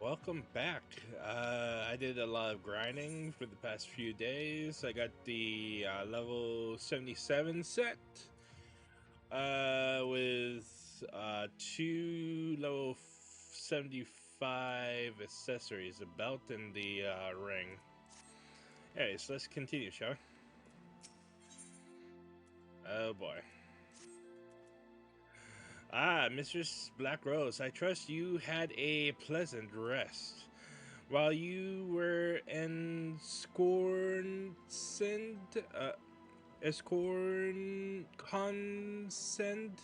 Welcome back. I did a lot of grinding for the past few days. I got the level 77 set with two level 75 accessories, a belt and the ring. Anyways, let's continue, shall we? Oh boy. Mistress Black Rose, I trust you had a pleasant rest. While you were consent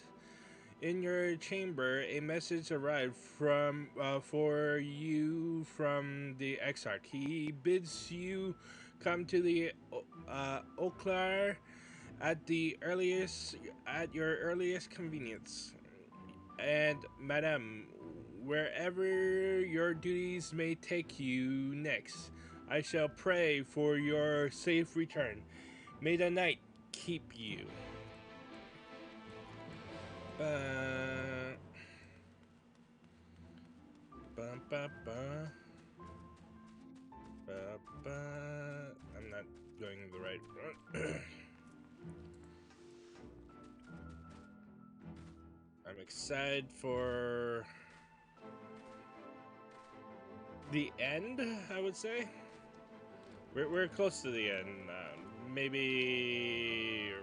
in your chamber, a message arrived for you from the Exarch. He bids you come to the Oklar at your earliest convenience. And madam, wherever your duties may take you next, I shall pray for your safe return. May the night keep you. I'm not going the right route. I'm excited for the end, I would say. We're close to the end. Maybe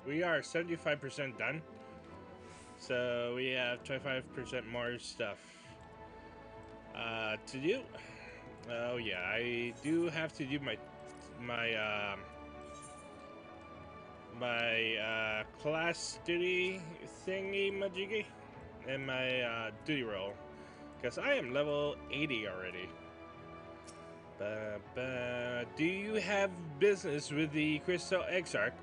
we are 75% done. So we have 25% more stuff to do. Oh yeah, I do have to do my class duty thingy majiggy and my duty roll, because I am level 80 already. Do you have business with the Crystal Exarch?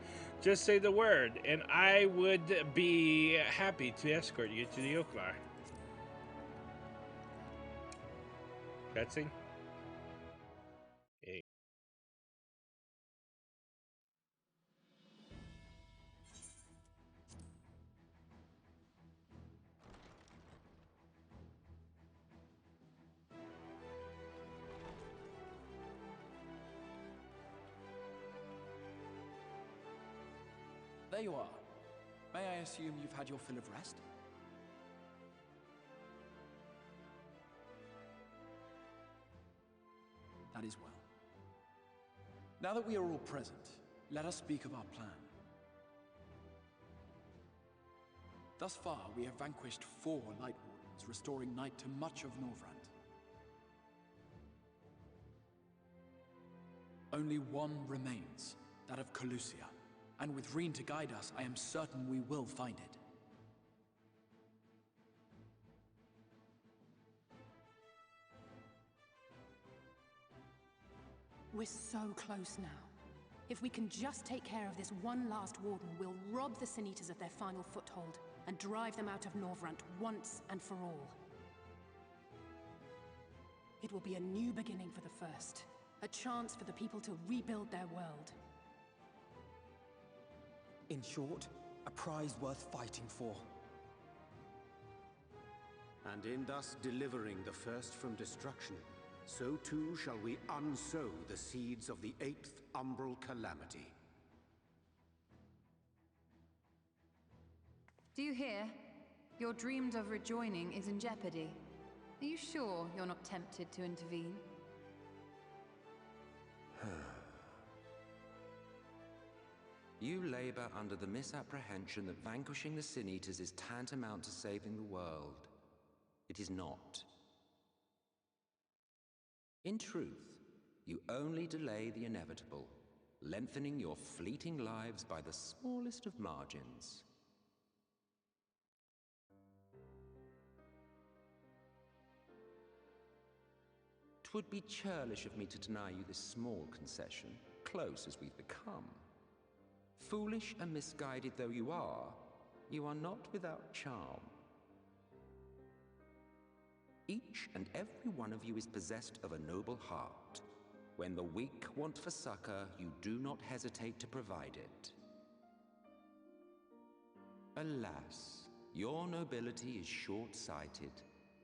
Just say the word, and I would be happy to escort you to the Oklar. Cutscene? Hey. There you are. May I assume you've had your fill of rest? That is well. Now that we are all present, let us speak of our plan. Thus far, we have vanquished 4 Light Wardens, restoring night to much of Norvrant. Only one remains, that of Calusia. And with Reen to guide us, I am certain we will find it. We're so close now. If we can just take care of this one last Warden, we'll rob the Sin Eaters of their final foothold and drive them out of Norvrant once and for all. It will be a new beginning for the First, a chance for the people to rebuild their world. In short, a prize worth fighting for. And in thus delivering the First from destruction, so too shall we unsow the seeds of the 8th Umbral Calamity. Do you hear? Your dreamed of rejoining is in jeopardy. Are you sure you're not tempted to intervene? You labor under the misapprehension that vanquishing the Sin Eaters is tantamount to saving the world. It is not. In truth, you only delay the inevitable, lengthening your fleeting lives by the smallest of margins. Twould be churlish of me to deny you this small concession, close as we've become. Foolish and misguided though you are not without charm. Each and every one of you is possessed of a noble heart. When the weak want for succor, you do not hesitate to provide it. Alas, Your nobility is short-sighted.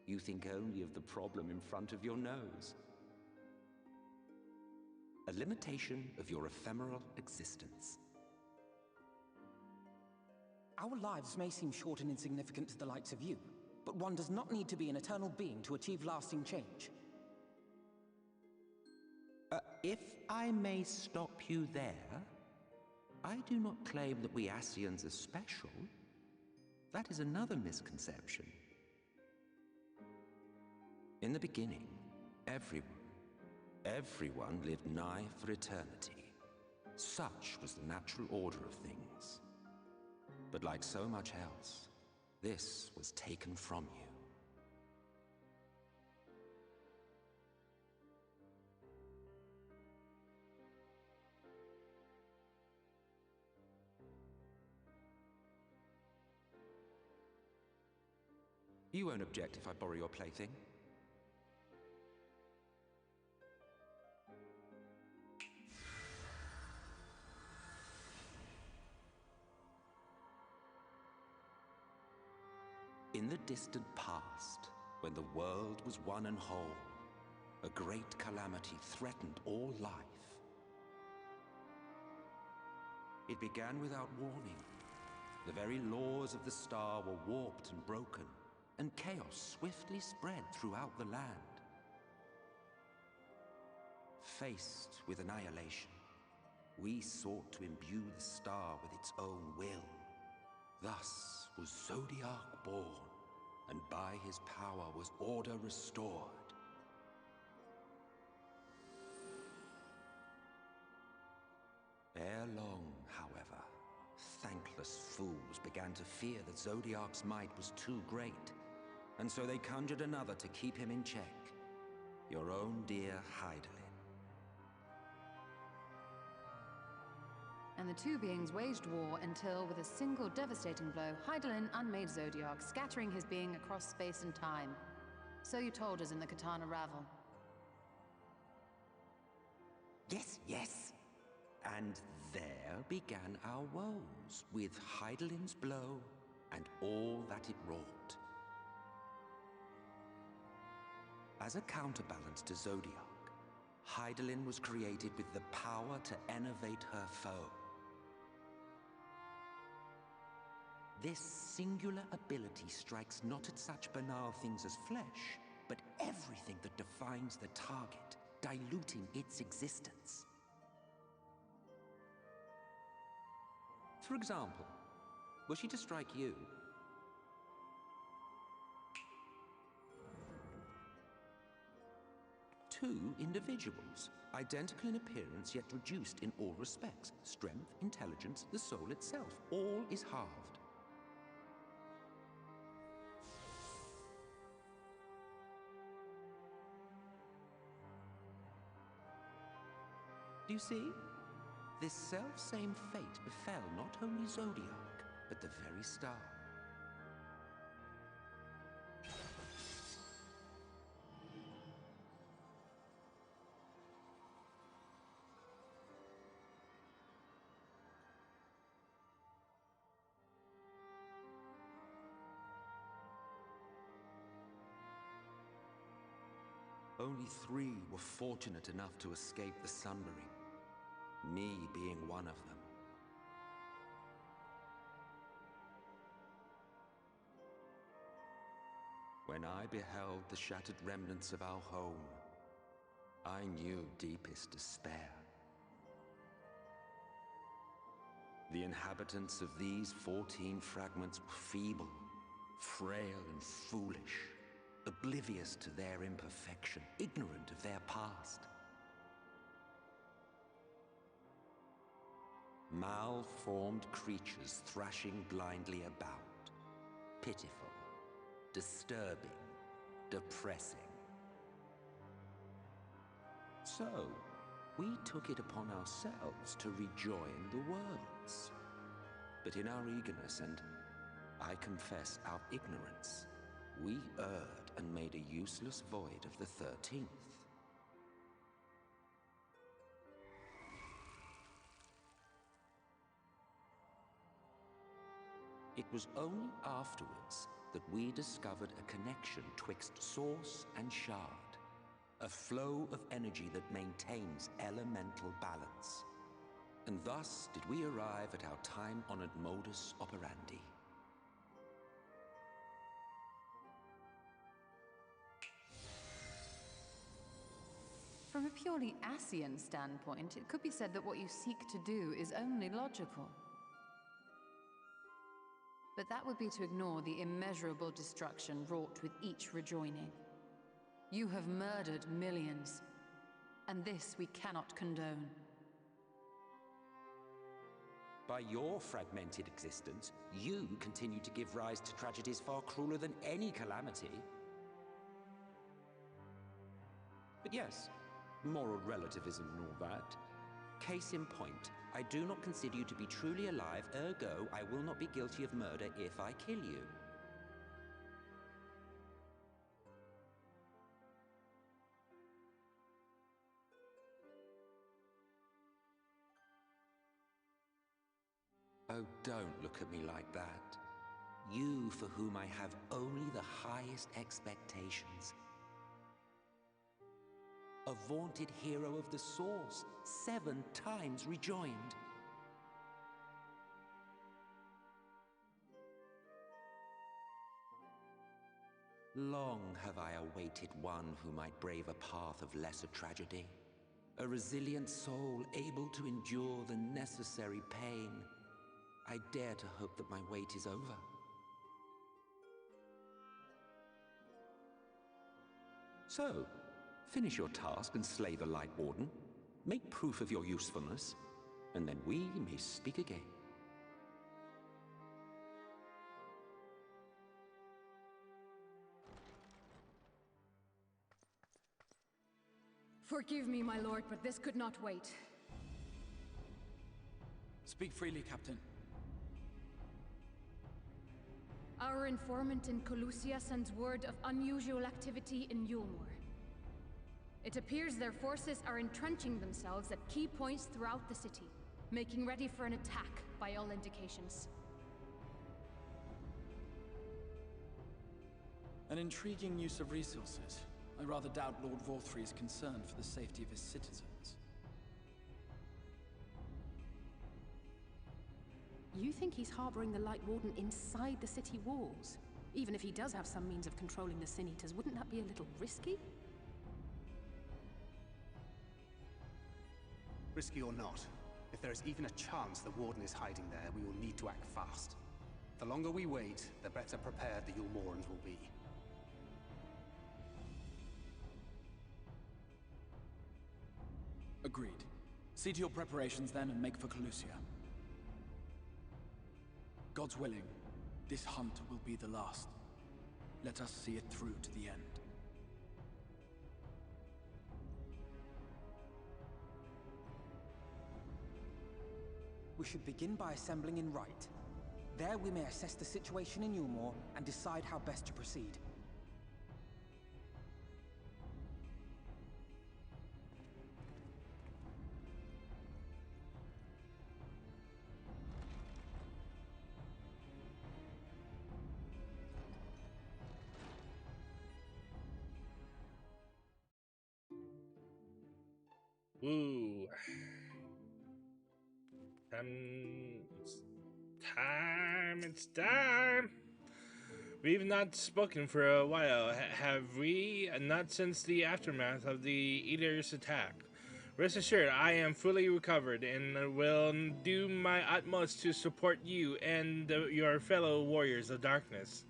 You think only of the problem in front of your nose. A limitation of your ephemeral existence. Our lives may seem short and insignificant to the likes of you, but one does not need to be an eternal being to achieve lasting change. If I may stop you there, I do not claim that we Ascians are special. That is another misconception. In the beginning, everyone lived nigh for eternity. Such was the natural order of things. But like so much else, this was taken from you. You won't object if I borrow your plaything? In the distant past, when the world was one and whole, a great calamity threatened all life. It began without warning. The very laws of the star were warped and broken, and chaos swiftly spread throughout the land. Faced with annihilation, we sought to imbue the star with its own will. Thus was Zodiac born, and by his power was order restored. Ere long, however, thankless fools began to fear that Zodiac's might was too great, and so they conjured another to keep him in check. Your own dear Hydaelyn. And the two beings waged war until, with a single devastating blow, Hydaelyn unmade Zodiac, scattering his being across space and time. So you told us in the Katana Ravel. Yes. And there began our woes, with Hydaelyn's blow and all that it wrought. As a counterbalance to Zodiac, Hydaelyn was created with the power to enervate her foe. This singular ability strikes not at such banal things as flesh, but everything that defines the target, diluting its existence. For example, were she to strike you, two individuals, identical in appearance yet reduced in all respects, strength, intelligence, the soul itself, all is halved. Do you see? This self-same fate befell not only Zodiac, but the very star. Only 3 were fortunate enough to escape the Sundering. Me being one of them. When I beheld the shattered remnants of our home, I knew deepest despair. The inhabitants of these 14 fragments were feeble, frail and foolish, oblivious to their imperfection, ignorant of their past. Malformed creatures thrashing blindly about. Pitiful, disturbing, depressing. So, we took it upon ourselves to rejoin the worlds. But in our eagerness and, I confess, our ignorance, we erred and made a useless void of the 13th. It was only afterwards that we discovered a connection twixt source and shard. A flow of energy that maintains elemental balance. And thus did we arrive at our time-honored modus operandi. From a purely Asian standpoint, it could be said that what you seek to do is only logical. But that would be to ignore the immeasurable destruction wrought with each rejoining. You have murdered millions, and this we cannot condone. By your fragmented existence, you continue to give rise to tragedies far crueler than any calamity. But yes, moral relativism and all that. Case in point, I do not consider you to be truly alive, ergo I will not be guilty of murder if I kill you. Oh, don't look at me like that. You for whom I have only the highest expectations. A vaunted hero of the Source, 7 times rejoined. Long have I awaited one who might brave a path of lesser tragedy. A resilient soul able to endure the necessary pain. I dare to hope that my wait is over. So, finish your task and slay the Light Warden. Make proof of your usefulness, and then we may speak again. Forgive me, my lord, but this could not wait. Speak freely, Captain. Our informant in Colusia sends word of unusual activity in Yulmore. It appears their forces are entrenching themselves at key points throughout the city, making ready for an attack by all indications. An intriguing use of resources. I rather doubt Lord Vorthry is concerned for the safety of his citizens. You think he's harboring the Light Warden inside the city walls? Even if he does have some means of controlling the Sin Eaters, wouldn't that be a little risky? Risky or not, if there is even a chance the Warden is hiding there, we will need to act fast. The longer we wait, the better prepared the Yulmorans will be. Agreed. See to your preparations then and make for Colusia. God's willing, this hunt will be the last. Let us see it through to the end. We should begin by assembling in Rite. There we may assess the situation in Yulmore and decide how best to proceed. Ooh. It's time. We've not spoken for a while, have we? Not since the aftermath of the Eater's attack. Rest assured, I am fully recovered and will do my utmost to support you and your fellow warriors of darkness.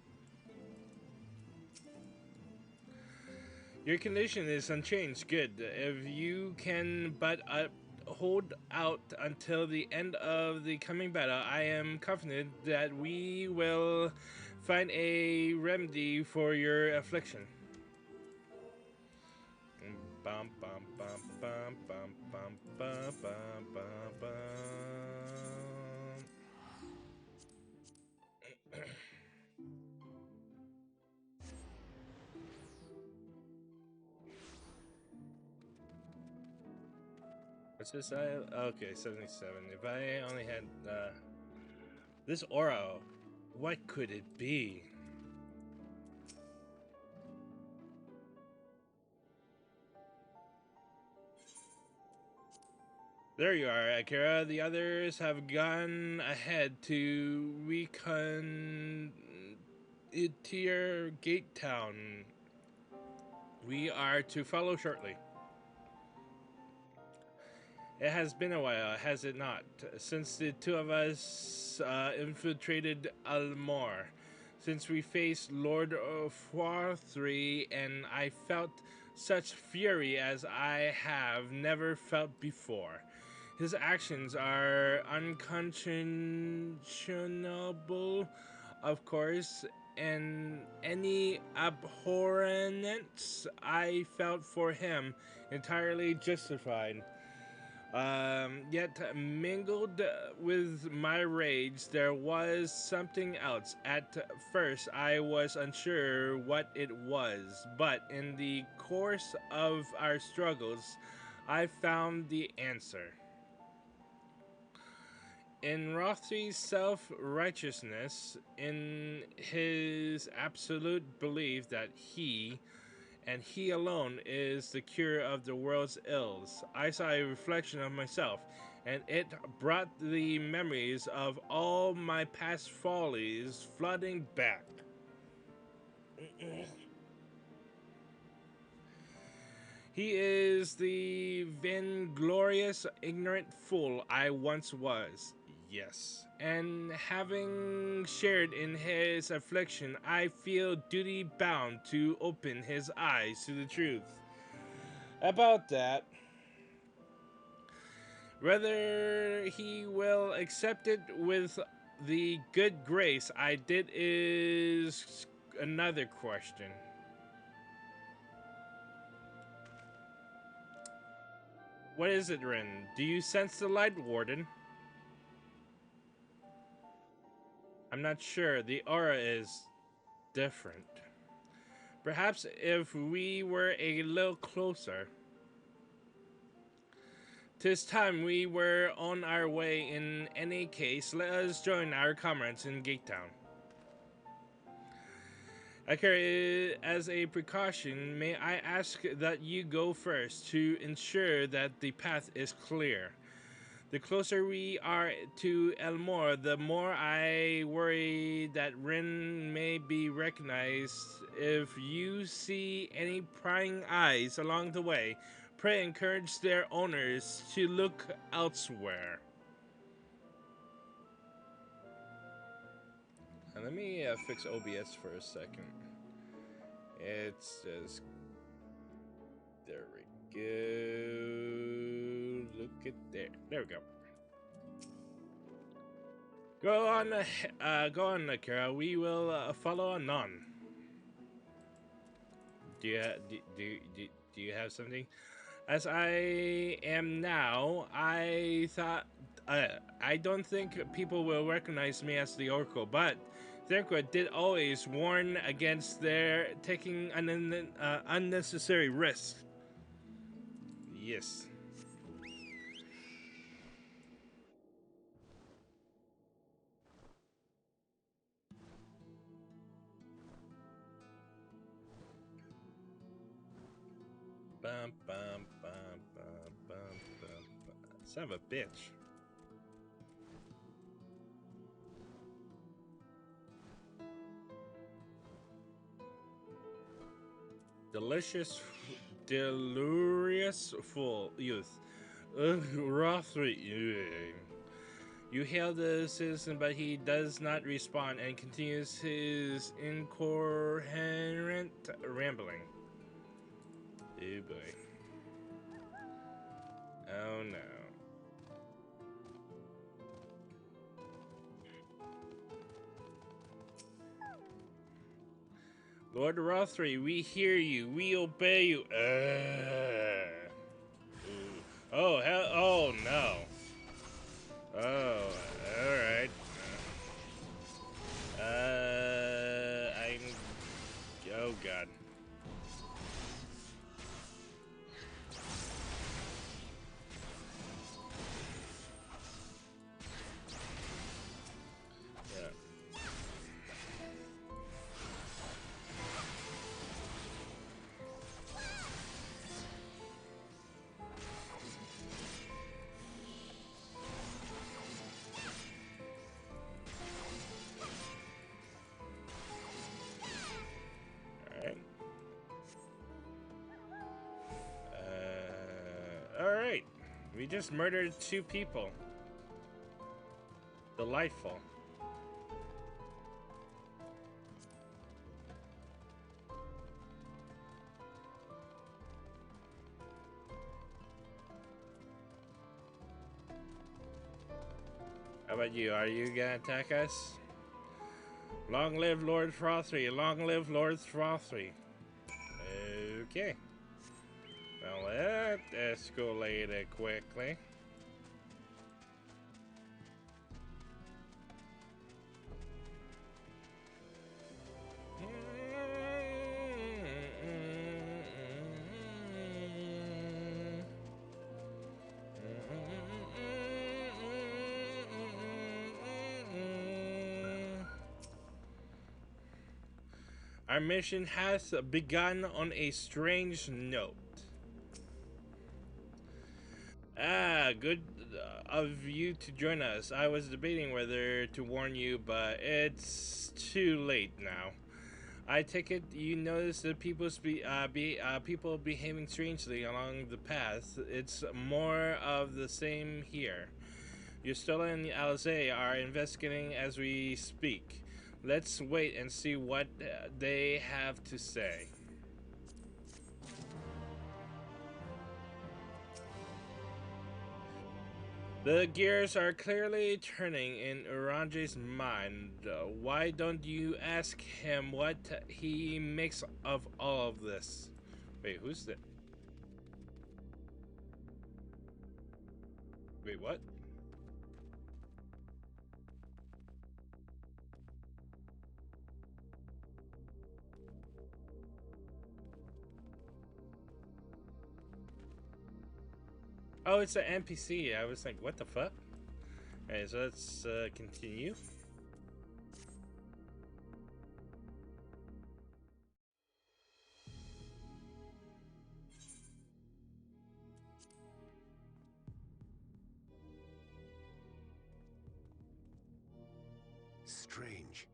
Your condition is unchanged. Good. If you can but hold out until the end of the coming battle, I am confident that we will find a remedy for your affliction. Bum, bum, bum, bum, bum, bum, bum, bum, bum, bum. What's this? Okay, 77. If I only had this aura, What could it be? There you are, Akira. The others have gone ahead to recon Tier Gate Town. We are to follow shortly. It has been a while, has it not, since the two of us infiltrated Almor, since we faced Lord FFXIV, and I felt such fury as I have never felt before. His actions are unconscionable, of course, and any abhorrence I felt for him entirely justified. Yet mingled with my rage, there was something else. At first, I was unsure what it was, but in the course of our struggles, I found the answer. In Rothry's self-righteousness, in his absolute belief that he, and he alone, is the cure of the world's ills, I saw a reflection of myself, and it brought the memories of all my past follies flooding back. He is the vainglorious, ignorant fool I once was. Yes. And having shared in his affliction, I feel duty bound to open his eyes to the truth about that. Whether he will accept it with the good grace I did is another question. What is it, Rin? Do you sense the light, Warden? I'm not sure. The aura is different. Perhaps if we were a little closer. 'Tis time we were on our way. In any case, let us join our comrades in Gate Town. Akira, as a precaution, may I ask that you go first to ensure that the path is clear. The closer we are to Elmore, the more I worry that Rin may be recognized. If you see any prying eyes along the way, pray encourage their owners to look elsewhere. Now let me fix OBS for a second. It's just... There we go. Look at there. There we go. Go on, Akira. We will follow anon. Do you have something? As I am now, I thought I don't think people will recognize me as the Oracle, but Therqua did always warn against their taking unnecessary risks. Yes. Bum, bum, bum, bum, bum, bum, bum. Son of a bitch. Delirious fool youth. Rothry. You hail the citizen, but he does not respond and continues his incoherent rambling. Oh boy. Oh no. Lord Rothry, we hear you. We obey you. Oh, hell. Oh no. Oh, alright. Oh god. Yeah. just murdered 2 people. Delightful. How about you? Are you gonna attack us? Long live Lord Frothy! Long live Lord Frothy! Okay. Well, that escalated quickly. Our mission has begun on a strange note. Good of you to join us. I was debating whether to warn you, but it's too late now. I take it you notice the people behaving strangely along the path. It's more of the same here. Yustela and Alize are investigating as we speak. Let's wait and see what they have to say. The gears are clearly turning in Uranje's mind. Why don't you ask him what he makes of all of this? Wait, who's that? Wait, what? Oh, it's an NPC. I was like, what the fuck? Alright, so let's continue. Strange.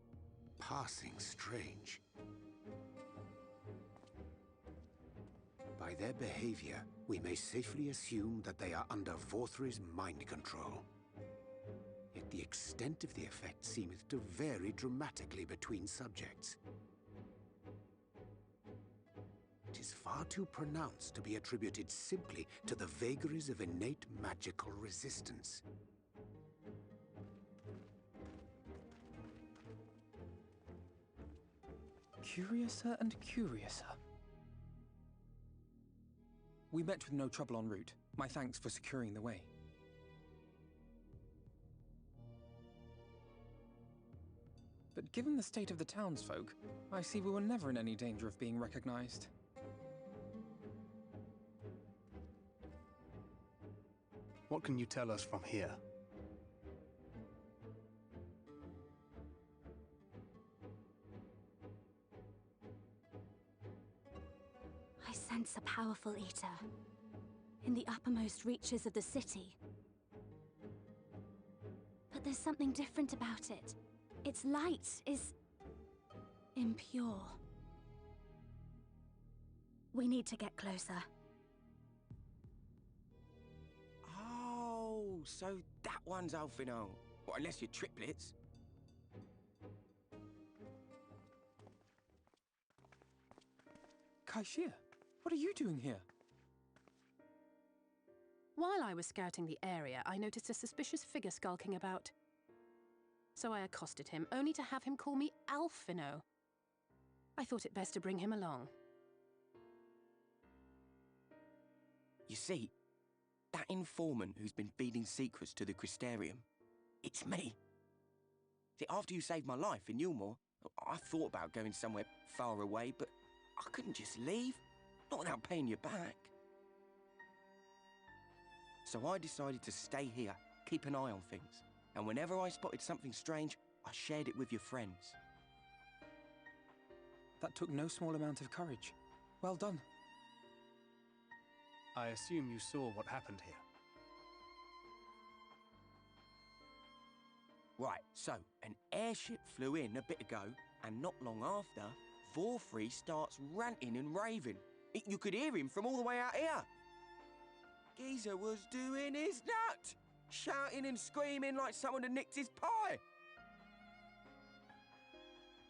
Passing strange. By their behavior, we may safely assume that they are under Vorthri's mind control. Yet the extent of the effect seemeth to vary dramatically between subjects. It is far too pronounced to be attributed simply to the vagaries of innate magical resistance. Curiouser and curiouser. We met with no trouble en route. My thanks for securing the way. But given the state of the townsfolk, I see we were never in any danger of being recognized. What can you tell us from here? I sense a powerful eater in the uppermost reaches of the city. But there's something different about it. Its light is impure. We need to get closer. Oh, so that one's Alphino. Well, unless you're triplets. Kaishir, what are you doing here? While I was scouting the area, I noticed a suspicious figure skulking about. So I accosted him, only to have him call me Alphino. I thought it best to bring him along. You see, that informant who's been feeding secrets to the Crystarium, it's me. See, after you saved my life in Yulmore, I thought about going somewhere far away, but I couldn't just leave, not without paying you back. So I decided to stay here, keep an eye on things. And whenever I spotted something strange, I shared it with your friends. That took no small amount of courage. Well done. I assume you saw what happened here. Right, so an airship flew in a bit ago, and not long after, Vorthri starts ranting and raving. You could hear him from all the way out here. Geezer was doing his nut, shouting and screaming like someone had nicked his pie.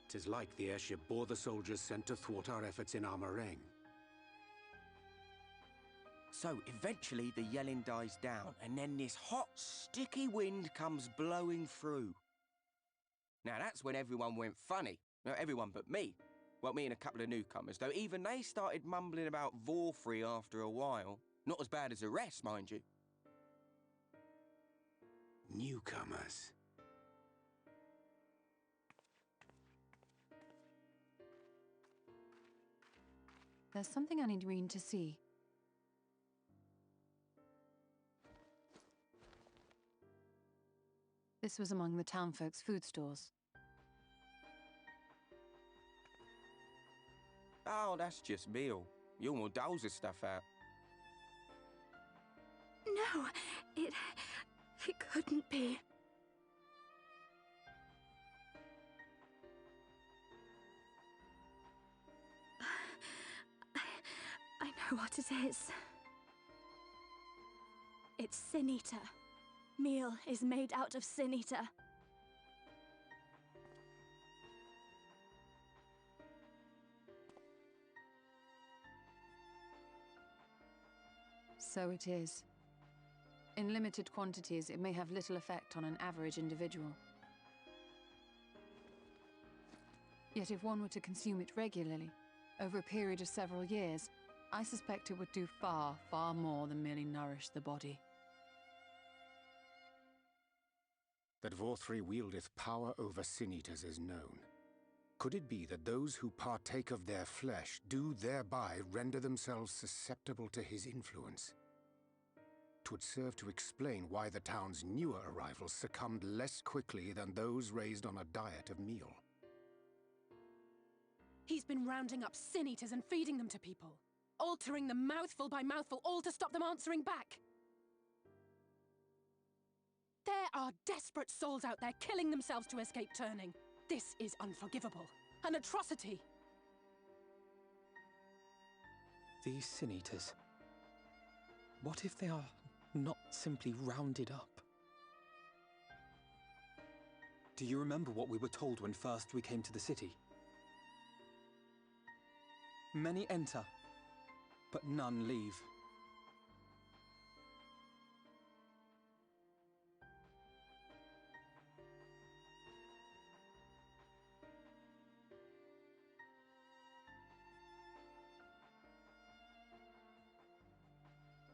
'Tis like the airship bore the soldiers sent to thwart our efforts in Armorang. So eventually the yelling dies down, and then this hot, sticky wind comes blowing through. Now that's when everyone went funny. No, everyone but me. Well, me and a couple of newcomers, though even they started mumbling about Vorfrey after a while. Not as bad as the rest, mind you. Newcomers. There's something I need Reen to see. This was among the townfolk's food stores. Oh, that's just meal. Yulmore doles his stuff out. No, it couldn't be. I know what it is. It's Sin Eater. Meal is made out of Sin Eater. So it is. In limited quantities, it may have little effect on an average individual. Yet if one were to consume it regularly, over a period of several years, I suspect it would do far, far more than merely nourish the body. That Vorfrey wieldeth power over Sin-Eaters is known. Could it be that those who partake of their flesh do thereby render themselves susceptible to his influence? 'Twould serve to explain why the town's newer arrivals succumbed less quickly than those raised on a diet of meal. He's been rounding up sin-eaters and feeding them to people, altering them mouthful by mouthful, all to stop them answering back. There are desperate souls out there killing themselves to escape turning. This is unforgivable. An atrocity. These Sin-Eaters. What if they are not simply rounded up? Do you remember what we were told when first we came to the city? Many enter, but none leave.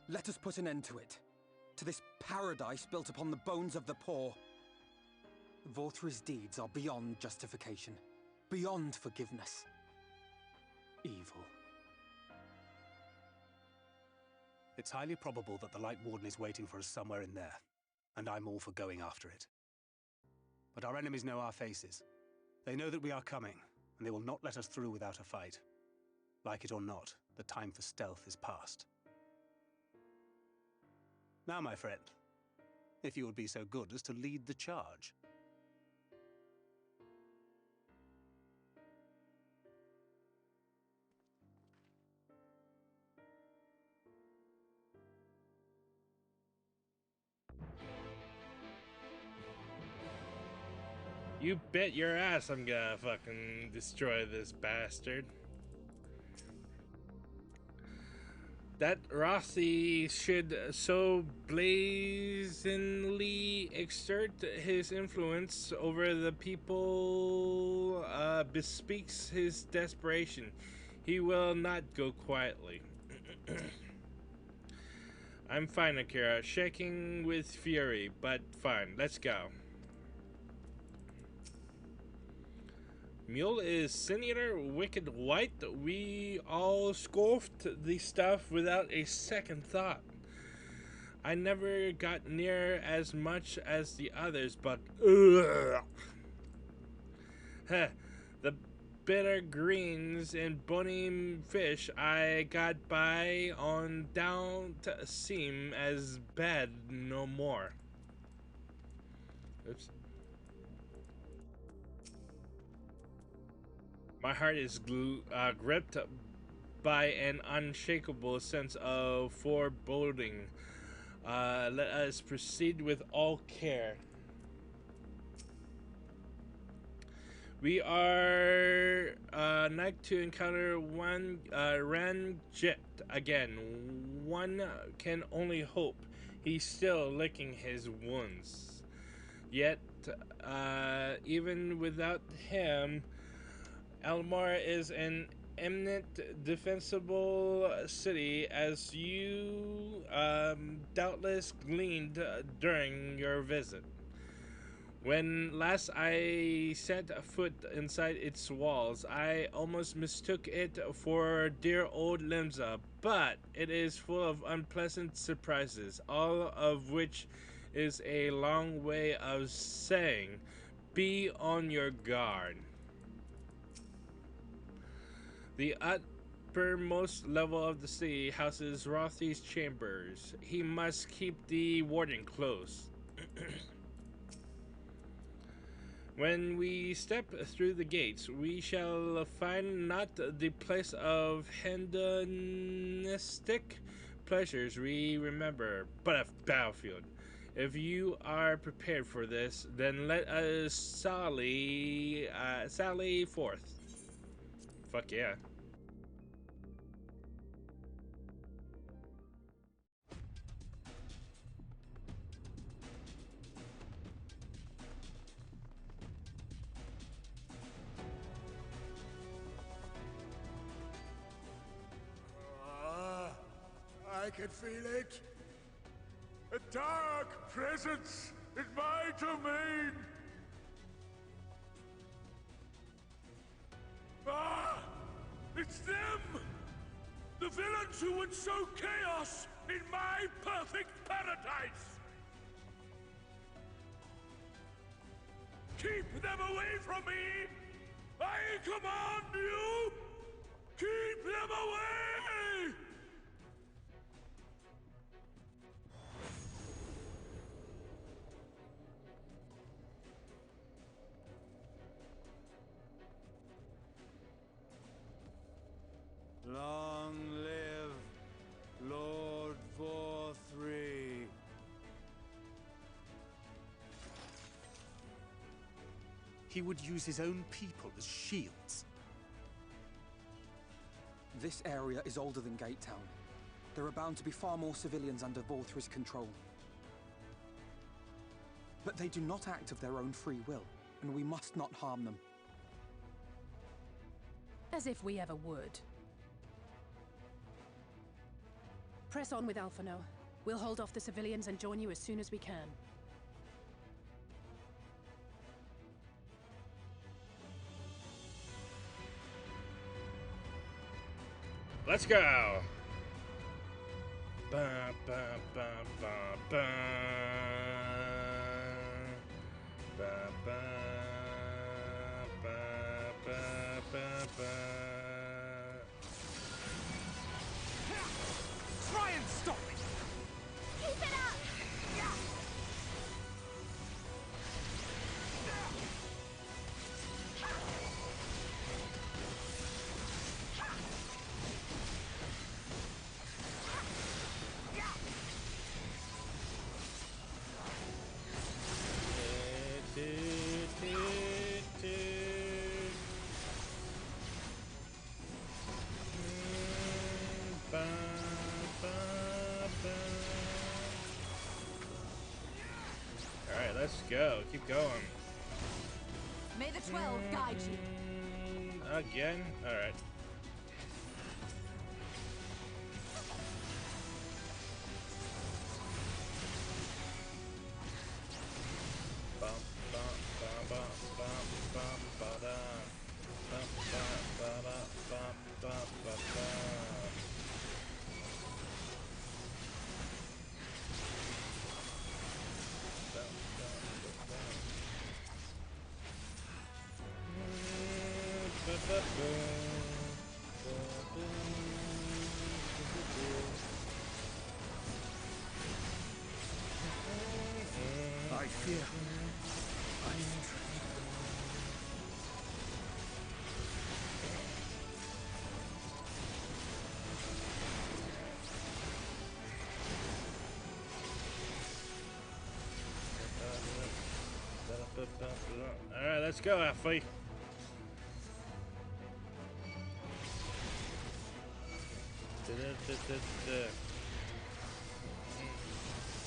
Let us put an end to it. To this paradise built upon the bones of the poor. Vorfrey's deeds are beyond justification, beyond forgiveness. Evil. It's highly probable that the Light Warden is waiting for us somewhere in there, and I'm all for going after it. But our enemies know our faces. They know that we are coming, and they will not let us through without a fight. Like it or not, the time for stealth is past. Now, my friend, if you would be so good as to lead the charge. You bet your ass I'm gonna fucking destroy this bastard. That Rossi should so blazingly exert his influence over the people bespeaks his desperation. He will not go quietly. I'm fine, Akira, shaking with fury, but fine, let's go. Mule is Sin-Eater, wicked white. We all scoffed the stuff without a second thought. I never got near as much as the others, but huh, the bitter greens and bony fish I got by on don't seem as bad no more. Oops. My heart is gripped by an unshakable sense of foreboding. Let us proceed with all care. We are like to encounter one Ranjit again. One can only hope he's still licking his wounds. Yet, even without him, Elmar is an eminent defensible city, as you doubtless gleaned during your visit. When last I set foot inside its walls, I almost mistook it for dear old Limsa, but it is full of unpleasant surprises, all of which is a long way of saying, be on your guard. The uppermost level of the city houses Rothy's chambers. He must keep the warden close. When we step through the gates, we shall find not the place of hedonistic pleasures we remember, but a battlefield. If you are prepared for this, then let us sally forth. Fuck yeah. I can feel it. A dark presence in my domain. Ah! It's them! The villains who would sow chaos in my perfect paradise! Keep them away from me! I command you! Keep them away! Long live Lord Vorthri. He would use his own people as shields. This area is older than Gate Town. There are bound to be far more civilians under Vorthri's control. But they do not act of their own free will, and we must not harm them. As if we ever would. Press on with Alphino. We'll hold off the civilians and join you as soon as we can. Let's go! Ba, ba, ba, ba, ba. Ba, ba, ba, ba, ba, ba. Try and stop it! Keep it up! Alright, let's go. Keep going. May the 12 guide you. Again? Alright. I fear. I intrude. go, Alfie.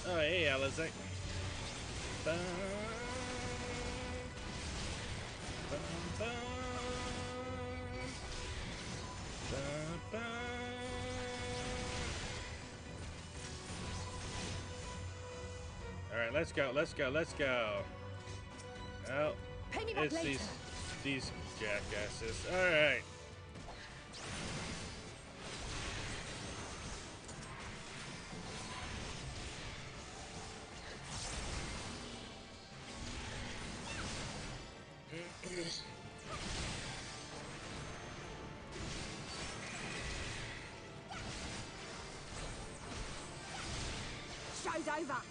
Oh, hey, Alizé. Alright, let's go, let's go, let's go. Oh, it's these jackasses. Alright. Show's over.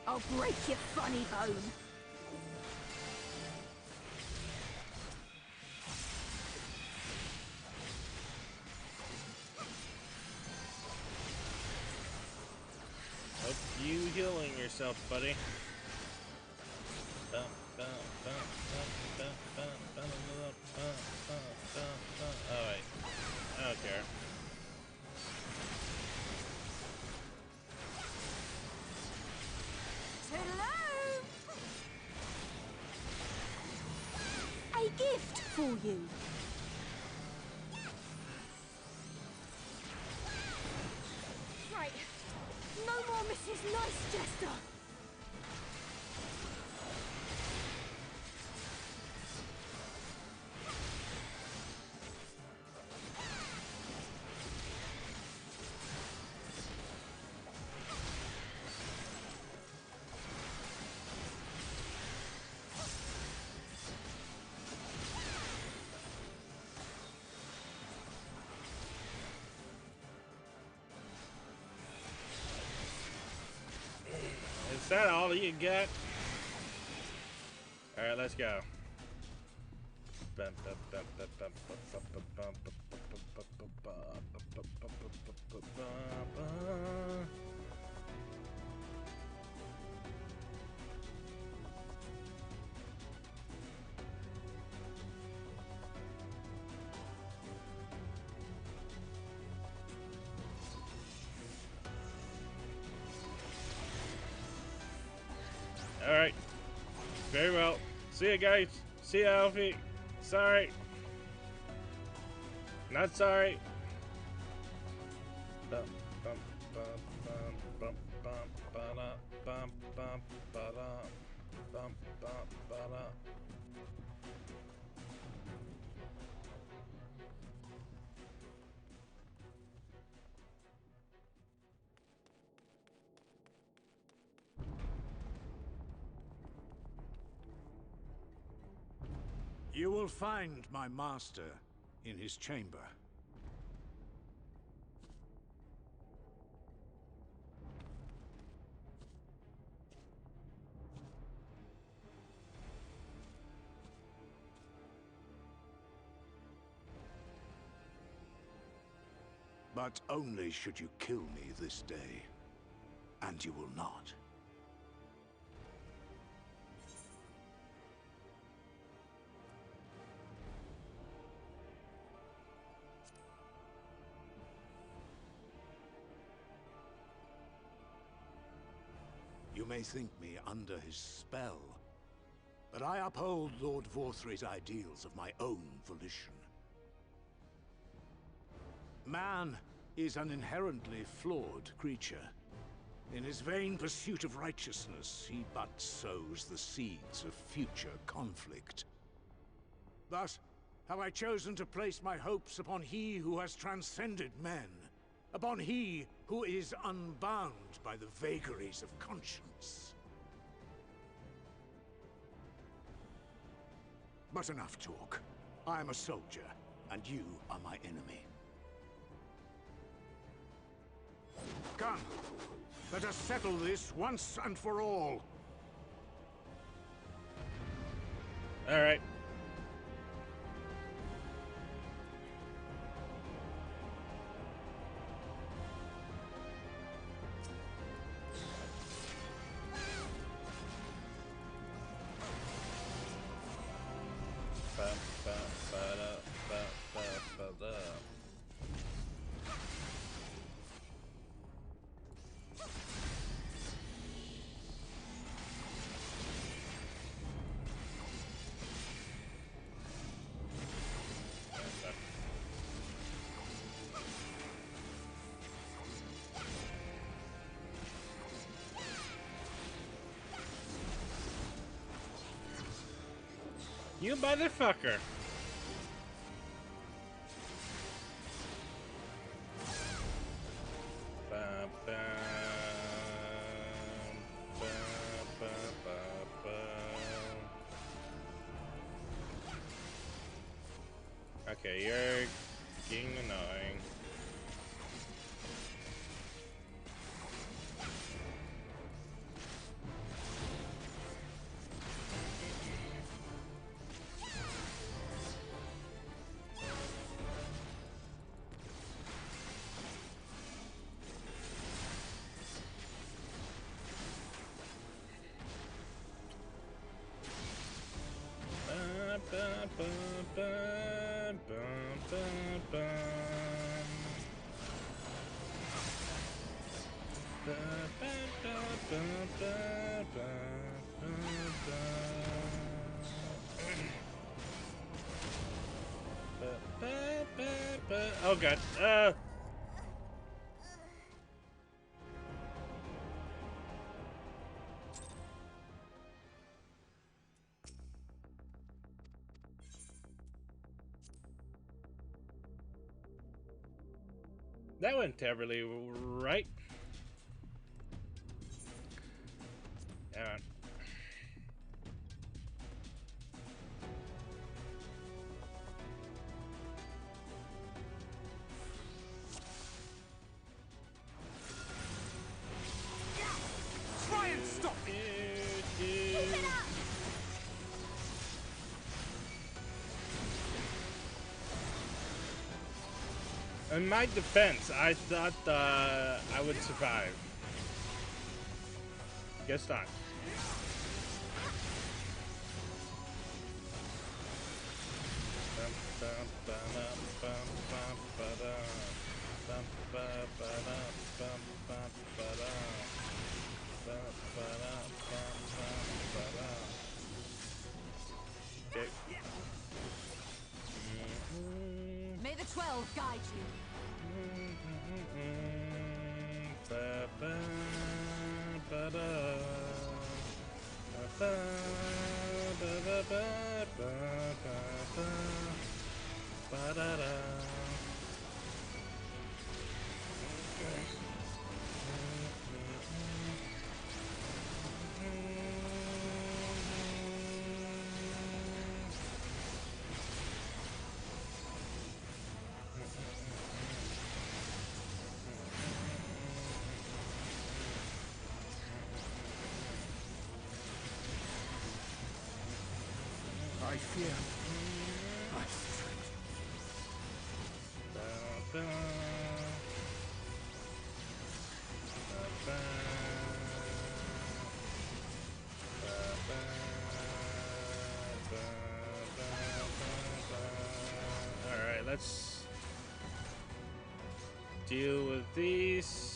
I'll break your funny bone. Hope you healing yourself, buddy. Alright. I don't care. Hello! A gift for you. Right. No more Mrs. Nice Jester. Is that all you got? Alright, let's go. Alright. Very well. See ya, guys. See ya, Alfie. Sorry. Not sorry. You will find my master in his chamber. But only should you kill me this day. And you will not. You may think me under his spell, but I uphold Lord Vorthry's ideals of my own volition. Man is an inherently flawed creature. In his vain pursuit of righteousness, he but sows the seeds of future conflict. Thus, have I chosen to place my hopes upon he who has transcended men, upon he who is unbound by the vagaries of conscience. But enough talk. I am a soldier, and you are my enemy. Come, let us settle this once and for all. All right. You motherfucker! Okay, you're getting annoying. Oh god. That went terribly right. Yeah. Try and stop it! Keep it up! In my defense, I thought I would survive. Guess not. Okay. May the 12 guide you. I fear my strength. Alright, let's deal with these.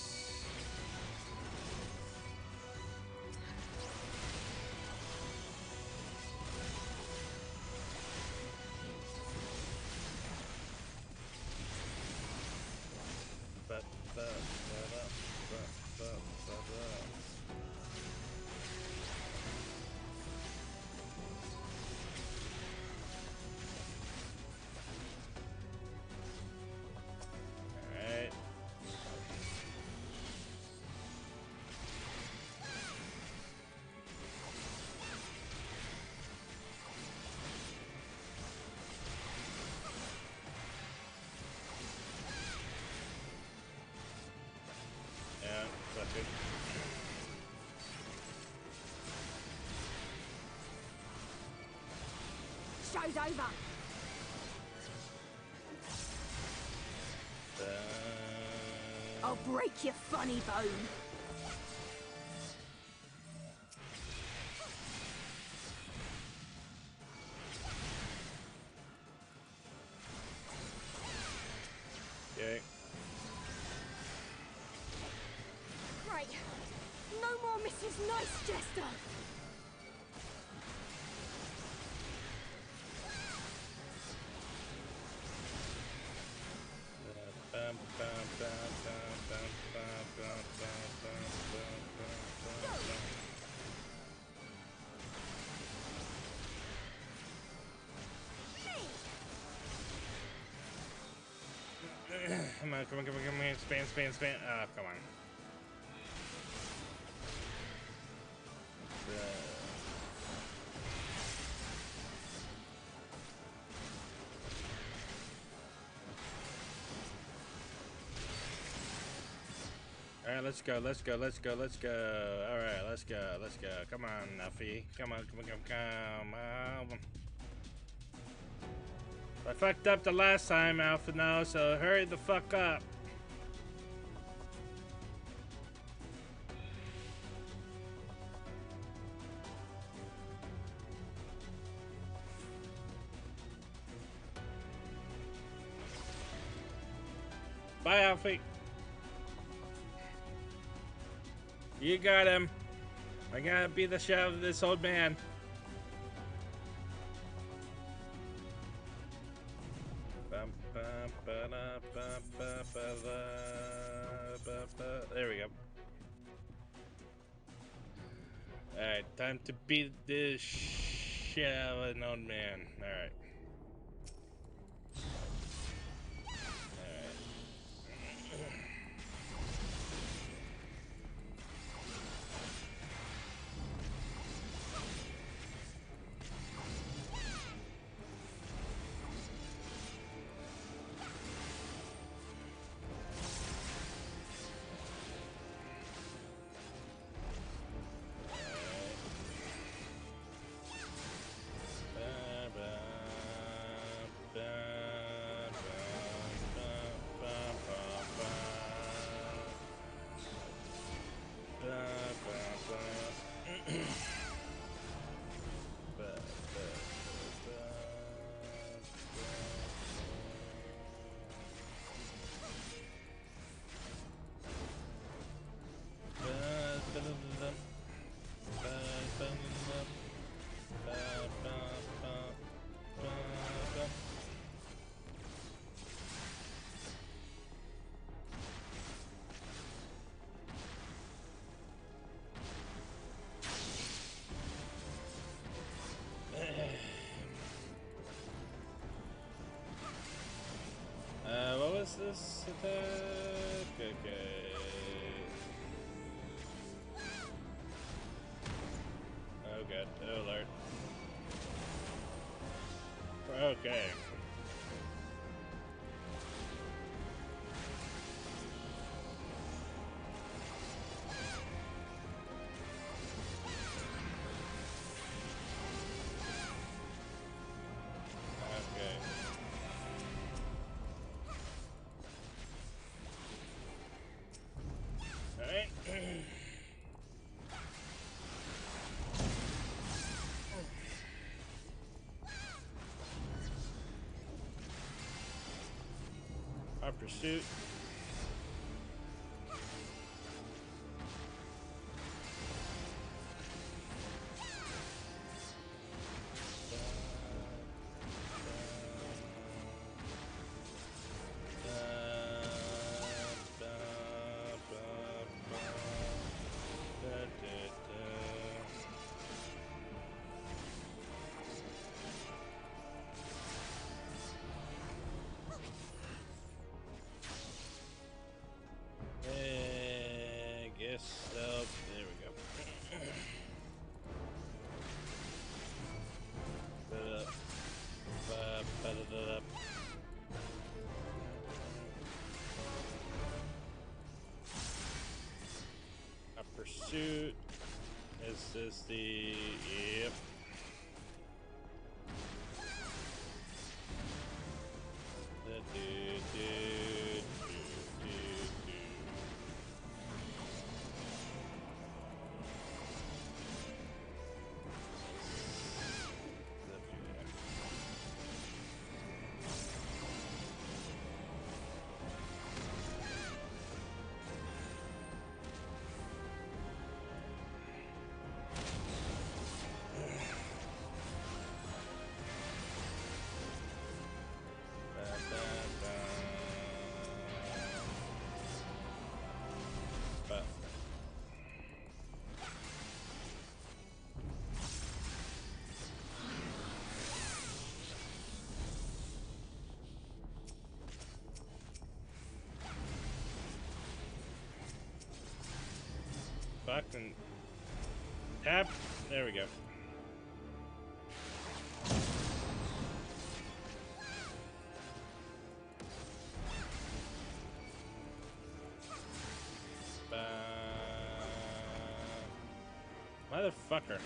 Alright. Yeah, that's good. Show's over. I'll break your funny bone. Thrice Jester! Come on, come on, come on, come on, span. Oh, come on. Alright, let's go. Alright, let's go. Come on, Nuffy. Come on. I fucked up the last time, Alpha now, so hurry the fuck up. Bye, Alfie. You got him. I gotta be the shadow of this old man. There we go. Alright, time to beat this shadow of an old man. Alright. What was this attack? Okay. Oh god. Oh lord. Okay. Our pursuit. So, there we go. A pursuit. Is this the... Yep. Tap. There we go. Motherfucker.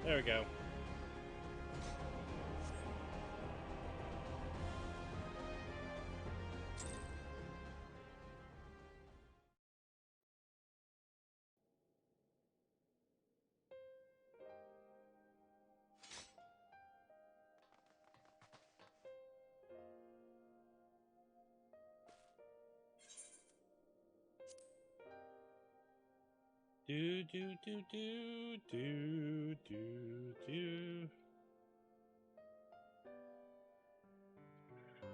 There we go. Do do do do do do do.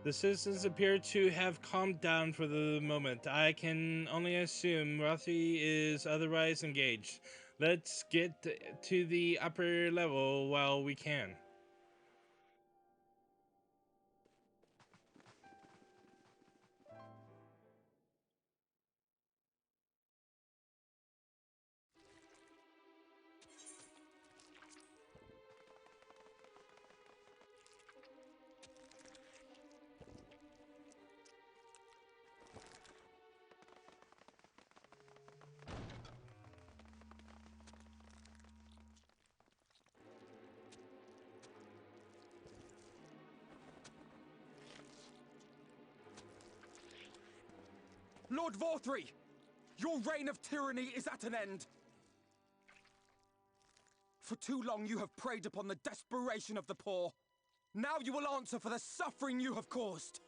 The citizens appear to have calmed down for the moment. I can only assume Rothy is otherwise engaged. Let's get to the upper level while we can. Lord Vorthri! Your reign of tyranny is at an end! For too long you have preyed upon the desperation of the poor. Now you will answer for the suffering you have caused!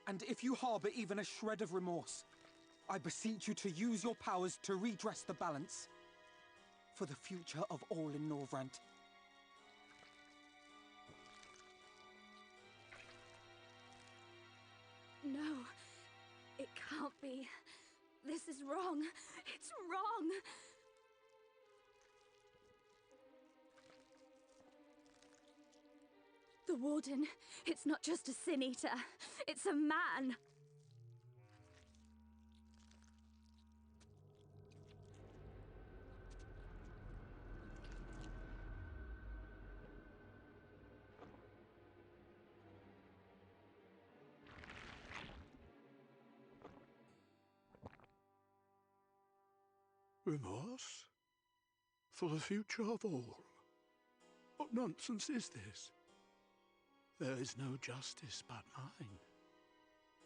And if you harbor even a shred of remorse, I beseech you to use your powers to redress the balance. For the future of all in Norvrant. No, it can't be. This is wrong. It's wrong. The Warden, it's not just a Sin Eater. It's a man. Remorse? For the future of all? What nonsense is this? There is no justice but mine.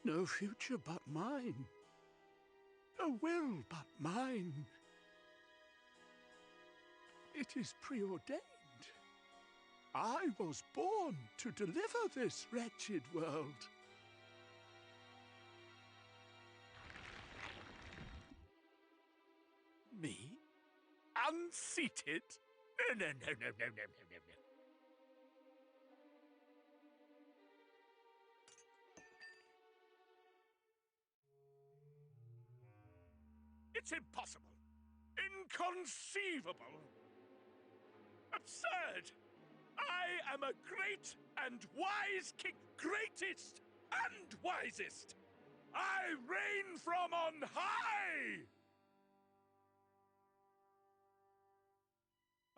No future but mine. No will but mine. It is preordained. I was born to deliver this wretched world. Me? Unseated? No. It's impossible. Inconceivable. Absurd. I am a great and wise king. Greatest and wisest. I reign from on high.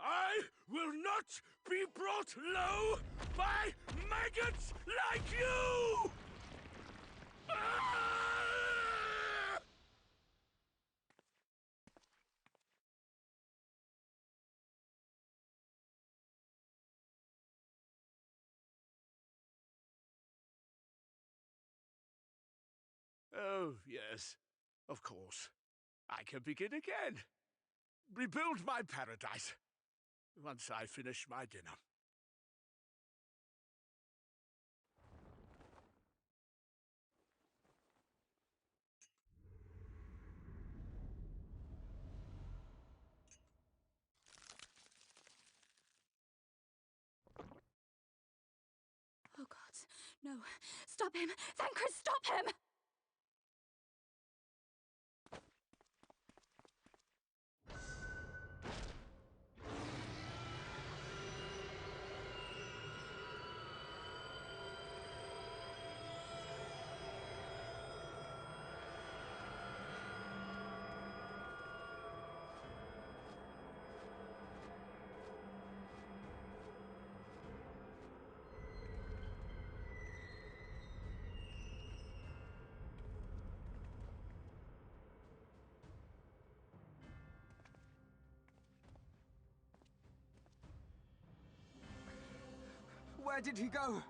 I will not be brought low by maggots like you! Oh, yes, of course. I can begin again. Rebuild my paradise. Once I finish my dinner. Oh god, no. Stop him! Thancred, stop him! Where did he go?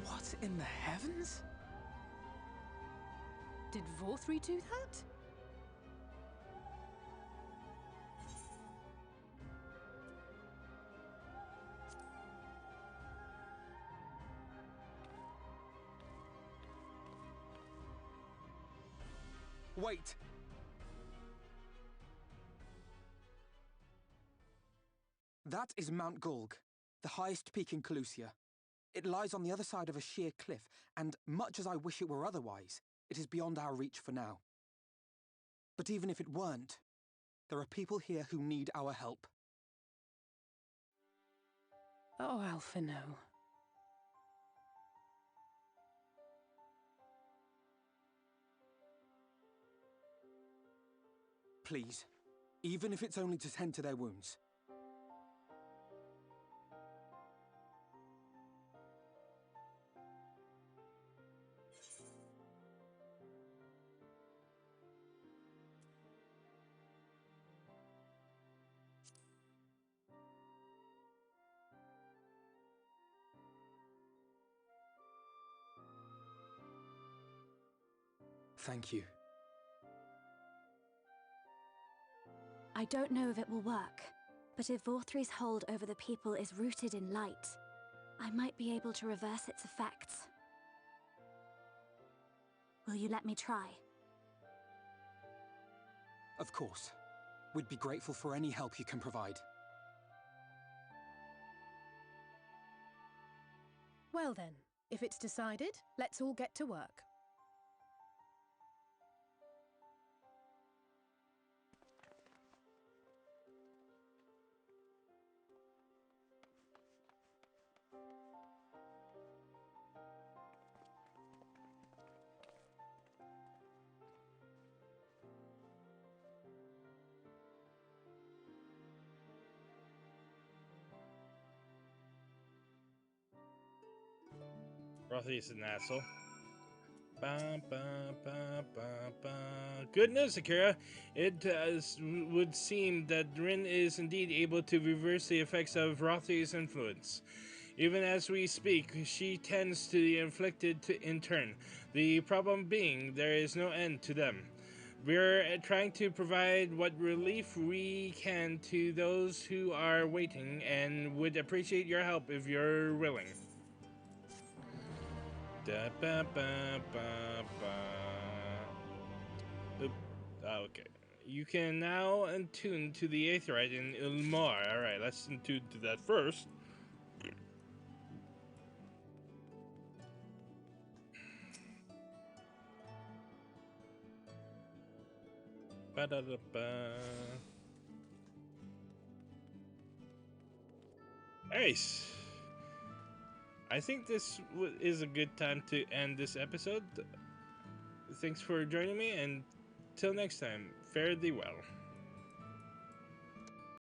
What in the heavens? Did Vorthri do that? Wait! That is Mount Gulg, the highest peak in Calusia. It lies on the other side of a sheer cliff, and much as I wish it were otherwise, it is beyond our reach for now. But even if it weren't, there are people here who need our help. Oh, Alphino. Please, even if it's only to tend to their wounds. Thank you. I don't know if it will work, but if Vorthri's hold over the people is rooted in light, I might be able to reverse its effects. Will you let me try? Of course. We'd be grateful for any help you can provide. Well then, if it's decided, let's all get to work. Rothy is an asshole. Ba, ba, ba, ba, ba. Good news, Akira. It would seem that Rin is indeed able to reverse the effects of Rothy's influence. Even as we speak, she tends to the inflicted in turn. The problem being, there is no end to them. We're trying to provide what relief we can to those who are waiting and would appreciate your help if you're willing. Da, ba, ba, ba, ba. Oop. Oh, okay. You can now attune to the Aetheryte in Ilmar. Alright, let's attune to that first. Ba-da-da-ba. Nice. I think this is a good time to end this episode. Thanks for joining me, and till next time, fare thee well.